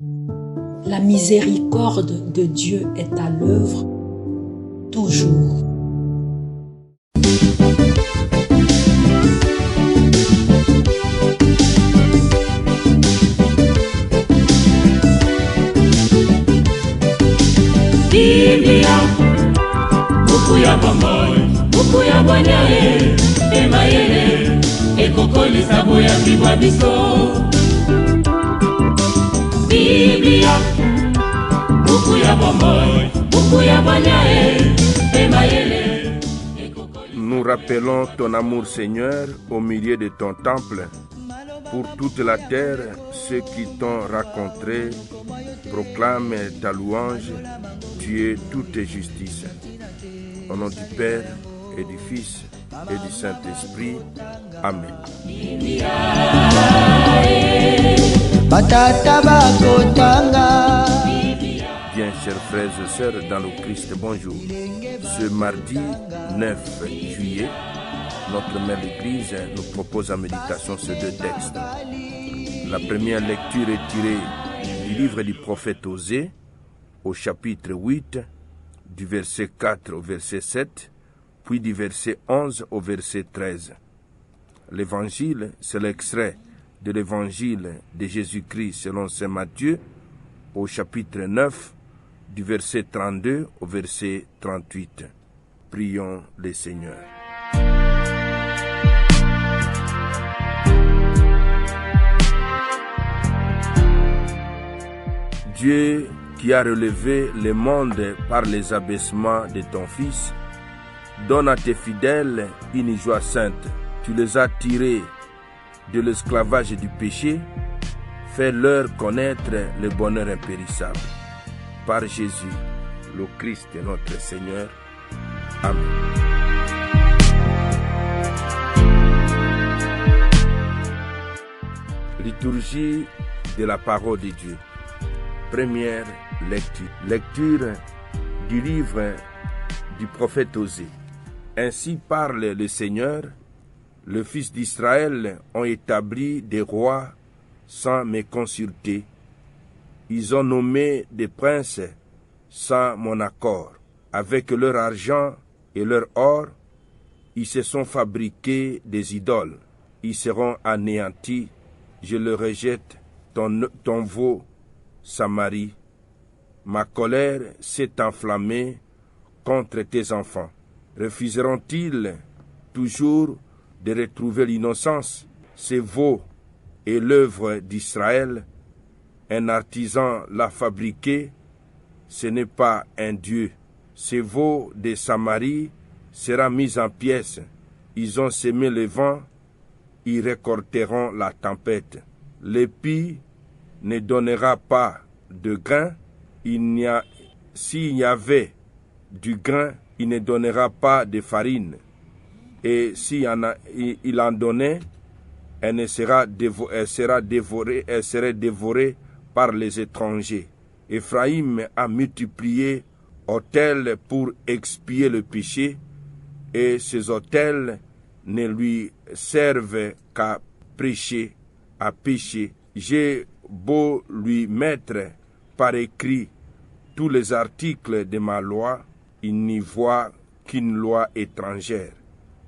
La miséricorde de Dieu est à l'œuvre toujours. Biblia, buku ya bomoi, buku ya bwanyae, emayele, ekokolisa boyambi bwa biso. Biblia, buku ya bomoi, buku ya bwanyae, emayele, ekokolisa. Nous rappelons ton amour, Seigneur, au milieu de ton temple. Pour toute la terre, ceux qui t'ont rencontré proclament ta louange. Tu es toute justice. Au nom du Père et du Fils et du Saint-Esprit. Amen. Bien, chers frères et sœurs dans le Christ, bonjour. Ce mardi 9 juillet, notre mère l'Église nous propose en méditation ces deux textes. La première lecture est tirée du livre du prophète Osée, au chapitre 8, du verset 4 au verset 7, puis du verset 11 au verset 13. L'évangile, c'est l'extrait de l'évangile de Jésus-Christ selon saint Matthieu, au chapitre 9, du verset 32 au verset 38. Prions le Seigneur. Dieu qui a relevé le monde par les abaissements de ton Fils, donne à tes fidèles une joie sainte. Tu les as tirés de l'esclavage du péché, fais-leur connaître le bonheur impérissable. Par Jésus, le Christ notre Seigneur. Amen. Liturgie de la parole de Dieu. Première lecture. Lecture du livre du prophète Osée. Ainsi parle le Seigneur, les fils d'Israël ont établi des rois sans me consulter. Ils ont nommé des princes sans mon accord. Avec leur argent et leur or, ils se sont fabriqués des idoles. Ils seront anéantis. Je le rejette, ton veau, Samarie. Ma colère s'est enflammée contre tes enfants. Refuseront-ils toujours de retrouver l'innocence? Ces veaux est l'œuvre d'Israël. Un artisan l'a fabriqué, ce n'est pas un dieu. Ces veaux de Samarie sera mis en pièces. Ils ont semé le vent, ils récolteront la tempête. L'épi ne donnera pas de grain, s'il y avait du grain, il ne donnera pas de farine. Et s'il en donnait, elle serait dévorée par les étrangers. Éphraïm a multiplié autels pour expier le péché, et ces autels ne lui servent qu'à pécher. J'ai beau lui mettre par écrit tous les articles de ma loi, il n'y voit qu'une loi étrangère.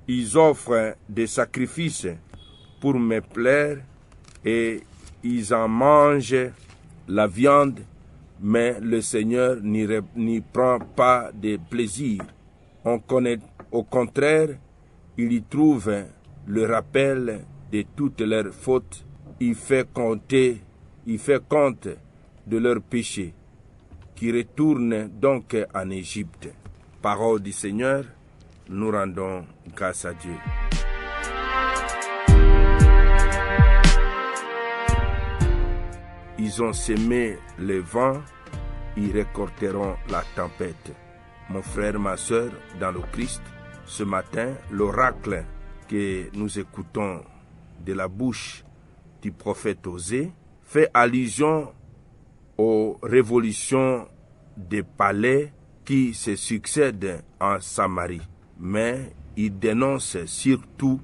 Ils offrent des sacrifices pour me plaire et ils en mangent la viande, mais le Seigneur n'y prend pas de plaisir. Au contraire, il y trouve le rappel de toutes leurs fautes. Il fait compte de leurs péchés, qui retournent donc en Égypte. Parole du Seigneur, nous rendons grâce à Dieu. Ils ont semé le vent, ils récolteront la tempête. Mon frère, ma soeur, dans le Christ, ce matin, l'oracle que nous écoutons de la bouche du prophète Osée fait allusion aux révolutions des palais qui se succèdent en Samarie. Mais il dénonce surtout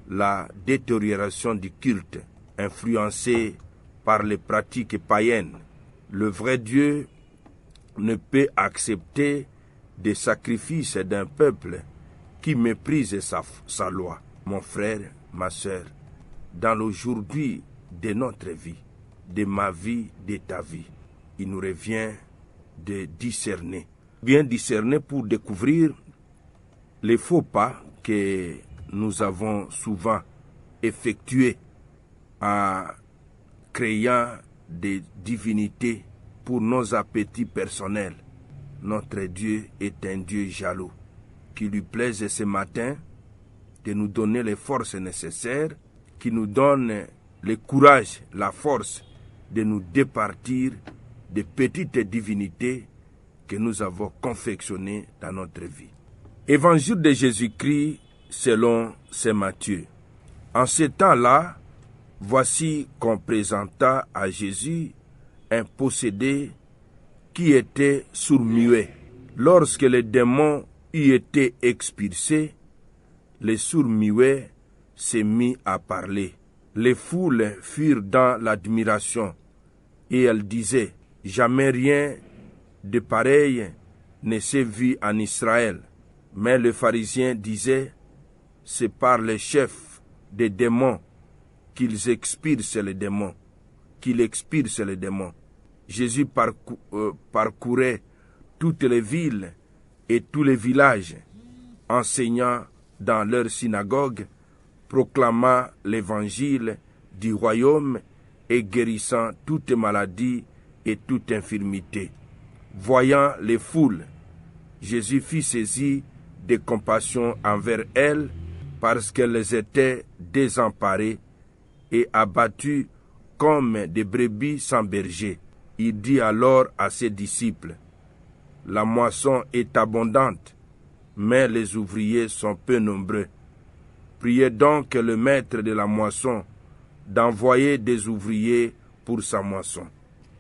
la détérioration du culte influencé par les pratiques païennes. Le vrai Dieu ne peut accepter des sacrifices d'un peuple qui méprise sa loi. Mon frère, ma sœur, dans l'aujourd'hui de notre vie, de ma vie, de ta vie, il nous revient de discerner. Bien discerner pour découvrir les faux pas que nous avons souvent effectués en créant des divinités pour nos appétits personnels. Notre Dieu est un Dieu jaloux, qui lui plaise ce matin de nous donner les forces nécessaires, qui nous donne le courage, la force de nous départir des petites divinités que nous avons confectionnées dans notre vie. Évangile de Jésus-Christ selon saint Matthieu. En ce temps-là, voici qu'on présenta à Jésus un possédé qui était sourd-muet. Lorsque le démon eut été expulsé, le sourd-muet s'est mis à parler. Les foules furent dans l'admiration et elles disaient: jamais rien de pareil ne s'est vu en Israël. Mais le pharisien disait: c'est par les chefs des démons qu'il expulse les démons. Jésus parcourait toutes les villes et tous les villages, enseignant dans leurs synagogues, proclamant l'évangile du royaume et guérissant toute maladie et toute infirmité. Voyant les foules, Jésus fut saisi de compassion envers elles parce qu'elles étaient désemparées et abattues comme des brebis sans berger. Il dit alors à ses disciples: la moisson est abondante, mais les ouvriers sont peu nombreux. Priez donc le maître de la moisson d'envoyer des ouvriers pour sa moisson.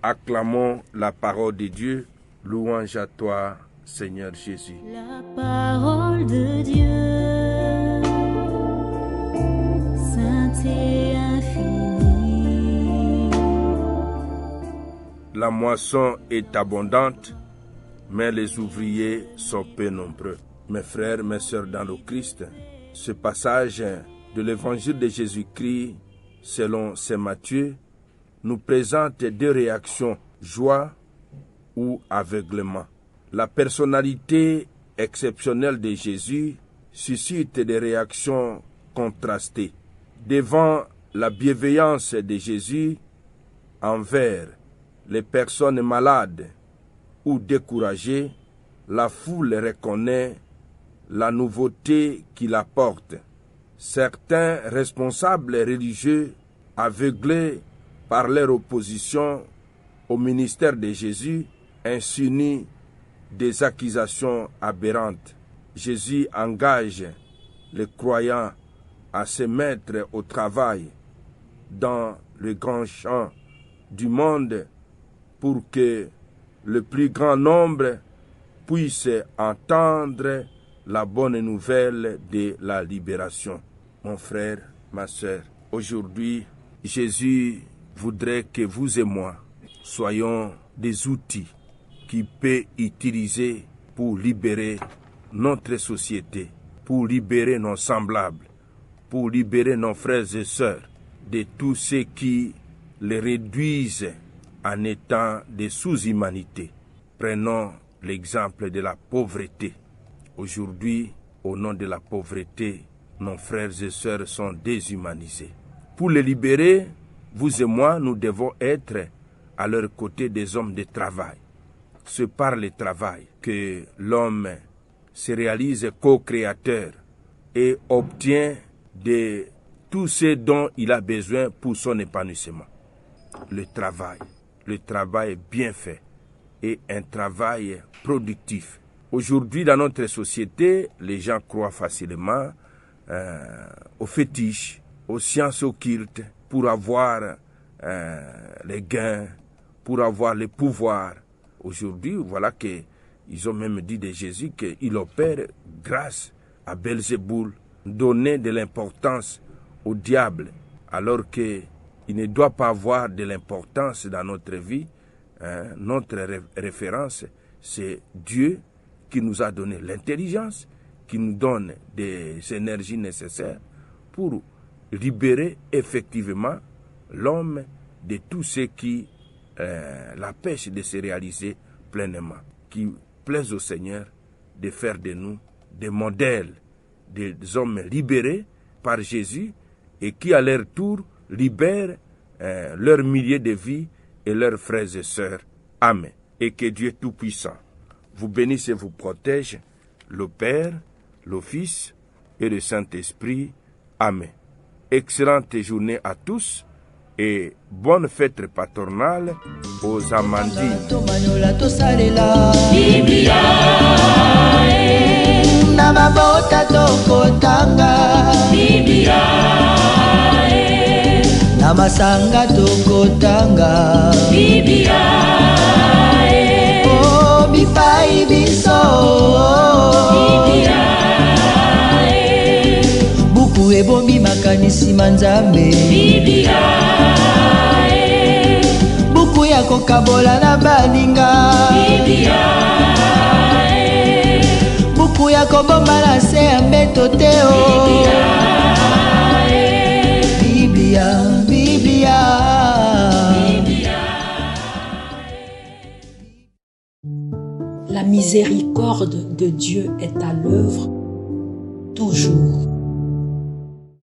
Acclamons la parole de Dieu. Louange à toi, Seigneur Jésus. La parole de Dieu, sainte et infinie. La moisson est abondante, mais les ouvriers sont peu nombreux. Mes frères, mes sœurs dans le Christ, ce passage de l'évangile de Jésus-Christ selon saint Matthieu nous présente deux réactions: joie ou aveuglement. La personnalité exceptionnelle de Jésus suscite des réactions contrastées. Devant la bienveillance de Jésus envers les personnes malades ou découragées, la foule reconnaît la nouveauté qu'il apporte. Certains responsables religieux, aveuglés par leur opposition au ministère de Jésus, insinue des accusations aberrantes. Jésus engage les croyants à se mettre au travail dans le grand champ du monde pour que le plus grand nombre puisse entendre la bonne nouvelle de la libération. Mon frère, ma sœur, aujourd'hui, Jésus voudrait que vous et moi soyons des outils qu'il peut utiliser pour libérer notre société, pour libérer nos semblables, pour libérer nos frères et sœurs de tous ceux qui les réduisent en étant des sous-humanités. Prenons l'exemple de la pauvreté. Aujourd'hui, au nom de la pauvreté, nos frères et sœurs sont déshumanisés. Pour les libérer, vous et moi, nous devons être à leur côté des hommes de travail. C'est par le travail que l'homme se réalise co-créateur et obtient de tout ce dont il a besoin pour son épanouissement. Le travail bien fait et un travail productif. Aujourd'hui, dans notre société, les gens croient facilement aux fétiches, aux sciences occultes pour avoir les gains, pour avoir le pouvoir. Aujourd'hui, voilà qu'ils ont même dit de Jésus qu'il opère grâce à Belzéboul, donner de l'importance au diable, alors qu'il ne doit pas avoir de l'importance dans notre vie notre référence, c'est Dieu qui nous a donné l'intelligence, qui nous donne des énergies nécessaires pour libérer effectivement l'homme de tout ce qui l'empêche de se réaliser pleinement, qui plaise au Seigneur de faire de nous des modèles, des hommes libérés par Jésus et qui à leur tour libèrent leurs milliers de vies et leurs frères et sœurs. Amen. Et que Dieu Tout-Puissant vous bénisse et vous protège, le Père, le Fils et le Saint-Esprit. Amen. Excellente journée à tous et bonne fête patronale aux Amandines. Namabota tokotanga Biblia, namasanga tokotanga Biblia, oh bipai biso Biblia, buku ebombi makanisi manzambe Biblia, buku ya kokabola na baninga Biblia, buku ya kobomba na se ya mbeto te o Biblia, Biblia. La miséricorde de Dieu est à l'œuvre toujours.